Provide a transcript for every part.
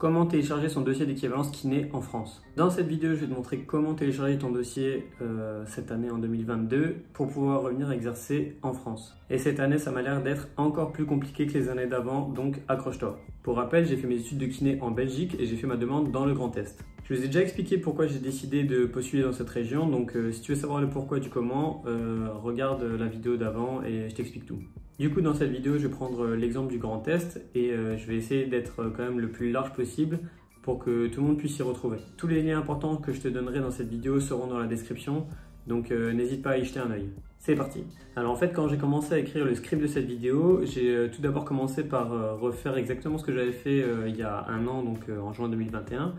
Comment télécharger son dossier d'équivalence kiné en France. Dans cette vidéo, je vais te montrer comment télécharger ton dossier cette année en 2022 pour pouvoir revenir exercer en France. Et cette année, ça m'a l'air d'être encore plus compliqué que les années d'avant, donc accroche-toi. Pour rappel, j'ai fait mes études de kiné en Belgique et j'ai fait ma demande dans le Grand Est. Je vous ai déjà expliqué pourquoi j'ai décidé de postuler dans cette région, donc si tu veux savoir le pourquoi du comment, regarde la vidéo d'avant et je t'explique tout. Du coup, dans cette vidéo, je vais prendre l'exemple du Grand Est et je vais essayer d'être quand même le plus large possible pour que tout le monde puisse s'y retrouver. Tous les liens importants que je te donnerai dans cette vidéo seront dans la description, donc n'hésite pas à y jeter un œil. C'est parti. Alors en fait, quand j'ai commencé à écrire le script de cette vidéo, j'ai tout d'abord commencé par refaire exactement ce que j'avais fait il y a un an, donc en juin 2021,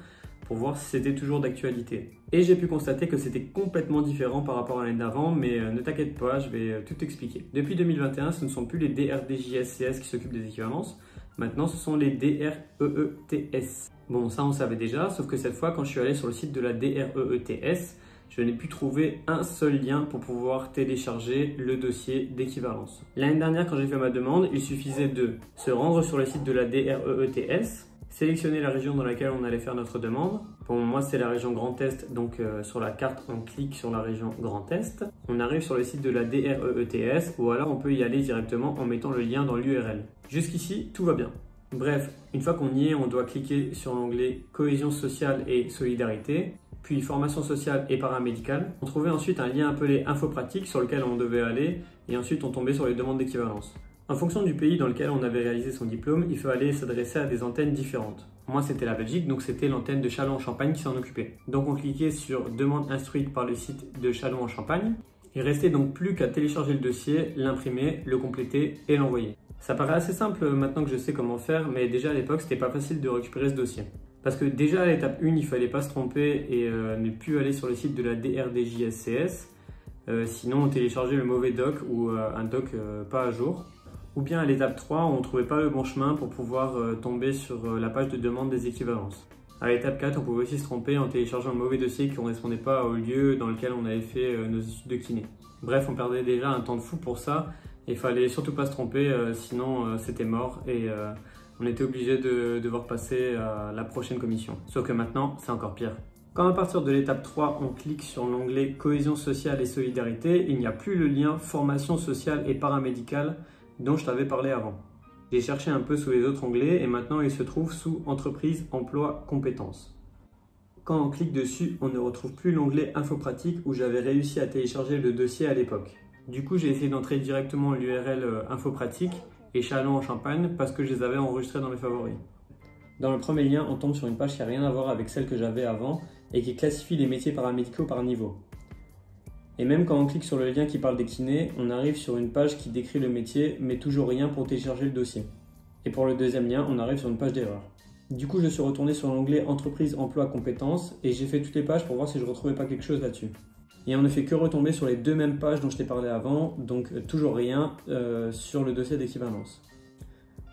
pour voir si c'était toujours d'actualité. Et j'ai pu constater que c'était complètement différent par rapport à l'année d'avant, mais ne t'inquiète pas, je vais tout expliquer. Depuis 2021, ce ne sont plus les DRDJSCS qui s'occupent des équivalences, maintenant ce sont les DREETS. Bon, ça on savait déjà, sauf que cette fois, quand je suis allé sur le site de la DREETS, je n'ai pu trouver un seul lien pour pouvoir télécharger le dossier d'équivalence. L'année dernière, quand j'ai fait ma demande, il suffisait de se rendre sur le site de la DREETS, sélectionner la région dans laquelle on allait faire notre demande. Pour moi, c'est la région Grand Est, donc sur la carte, on clique sur la région Grand Est. On arrive sur le site de la DREETS ou alors on peut y aller directement en mettant le lien dans l'URL. Jusqu'ici, tout va bien. Bref, une fois qu'on y est, on doit cliquer sur l'onglet Cohésion sociale et solidarité, puis Formation sociale et paramédicale. On trouvait ensuite un lien appelé Info pratique sur lequel on devait aller et ensuite on tombait sur les demandes d'équivalence. En fonction du pays dans lequel on avait réalisé son diplôme, il fallait s'adresser à des antennes différentes. Moi, c'était la Belgique, donc c'était l'antenne de Châlons-en-Champagne qui s'en occupait. Donc on cliquait sur Demande instruite par le site de Châlons-en-Champagne. Il restait donc plus qu'à télécharger le dossier, l'imprimer, le compléter et l'envoyer. Ça paraît assez simple maintenant que je sais comment faire, mais déjà à l'époque, c'était pas facile de récupérer ce dossier. Parce que déjà à l'étape 1, il fallait pas se tromper et ne plus aller sur le site de la DRDJSCS, sinon on téléchargeait le mauvais doc ou un doc pas à jour. Ou bien à l'étape 3, on ne trouvait pas le bon chemin pour pouvoir tomber sur la page de demande des équivalences. À l'étape 4, on pouvait aussi se tromper en téléchargeant un mauvais dossier qui ne correspondait pas au lieu dans lequel on avait fait nos études de kiné. Bref, on perdait déjà un temps de fou pour ça et il fallait surtout pas se tromper, sinon c'était mort et on était obligé de devoir passer à la prochaine commission. Sauf que maintenant, c'est encore pire. Quand à partir de l'étape 3, on clique sur l'onglet Cohésion sociale et solidarité, il n'y a plus le lien Formation sociale et paramédicale dont je t'avais parlé avant. J'ai cherché un peu sous les autres onglets et maintenant il se trouve sous Entreprise, Emploi, Compétences. Quand on clique dessus, on ne retrouve plus l'onglet Info pratique où j'avais réussi à télécharger le dossier à l'époque. Du coup, j'ai essayé d'entrer directement l'URL Info pratique et Châlons-en-Champagne parce que je les avais enregistrés dans mes favoris. Dans le premier lien, on tombe sur une page qui n'a rien à voir avec celle que j'avais avant et qui classifie les métiers paramédicaux par niveau. Et même quand on clique sur le lien qui parle des kinés, on arrive sur une page qui décrit le métier, mais toujours rien pour télécharger le dossier. Et pour le deuxième lien, on arrive sur une page d'erreur. Du coup, je suis retourné sur l'onglet Entreprise, Emploi, Compétences et j'ai fait toutes les pages pour voir si je ne retrouvais pas quelque chose là-dessus. Et on ne fait que retomber sur les deux mêmes pages dont je t'ai parlé avant, donc toujours rien sur le dossier d'équivalence.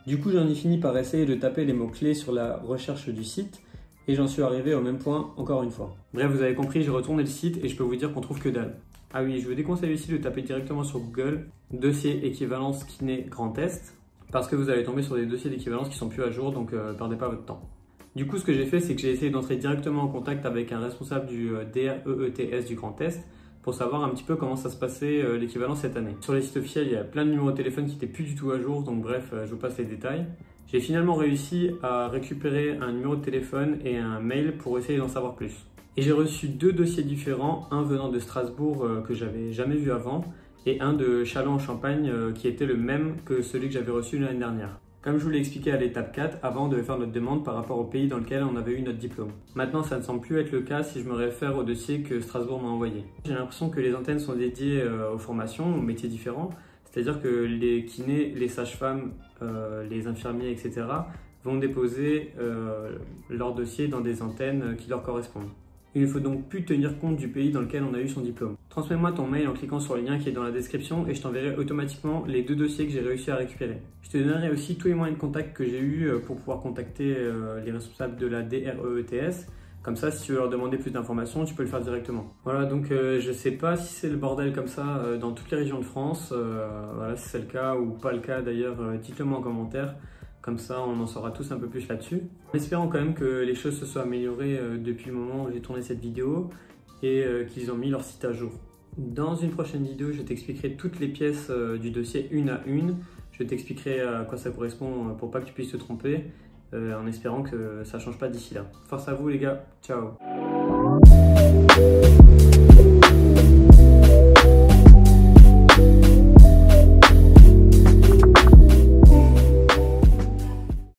Du coup, j'en ai fini par essayer de taper les mots-clés sur la recherche du site et j'en suis arrivé au même point encore une fois. Bref, vous avez compris, j'ai retourné le site et je peux vous dire qu'on trouve que dalle. Ah oui, je vous déconseille aussi de taper directement sur Google dossier équivalence kiné Grand Est parce que vous allez tomber sur des dossiers d'équivalence qui sont plus à jour, donc perdez pas votre temps. Du coup, ce que j'ai fait, c'est que j'ai essayé d'entrer directement en contact avec un responsable du DREETS du Grand Est pour savoir un petit peu comment ça se passait l'équivalence cette année. Sur les sites officiels, il y a plein de numéros de téléphone qui n'étaient plus du tout à jour, donc bref, je vous passe les détails. J'ai finalement réussi à récupérer un numéro de téléphone et un mail pour essayer d'en savoir plus. Et j'ai reçu deux dossiers différents, un venant de Strasbourg que j'avais jamais vu avant et un de Châlons-en-Champagne qui était le même que celui que j'avais reçu l'année dernière. Comme je vous l'ai expliqué à l'étape 4, avant on devait faire notre demande par rapport au pays dans lequel on avait eu notre diplôme. Maintenant ça ne semble plus être le cas si je me réfère au dossier que Strasbourg m'a envoyé. J'ai l'impression que les antennes sont dédiées aux formations, aux métiers différents, c'est-à-dire que les kinés, les sages-femmes, les infirmiers, etc. vont déposer leur dossier dans des antennes qui leur correspondent. Il ne faut donc plus tenir compte du pays dans lequel on a eu son diplôme. Transmets-moi ton mail en cliquant sur le lien qui est dans la description et je t'enverrai automatiquement les deux dossiers que j'ai réussi à récupérer. Je te donnerai aussi tous les moyens de contact que j'ai eu pour pouvoir contacter les responsables de la DREETS. Comme ça, si tu veux leur demander plus d'informations, tu peux le faire directement. Voilà, donc je sais pas si c'est le bordel comme ça dans toutes les régions de France. Voilà, si c'est le cas ou pas le cas d'ailleurs, dites-le moi en commentaire. Comme ça, on en saura tous un peu plus là-dessus. En espérant quand même que les choses se soient améliorées depuis le moment où j'ai tourné cette vidéo et qu'ils ont mis leur site à jour. Dans une prochaine vidéo, je t'expliquerai toutes les pièces du dossier une à une. Je t'expliquerai à quoi ça correspond pour pas que tu puisses te tromper, en espérant que ça change pas d'ici là. Force à vous les gars, ciao!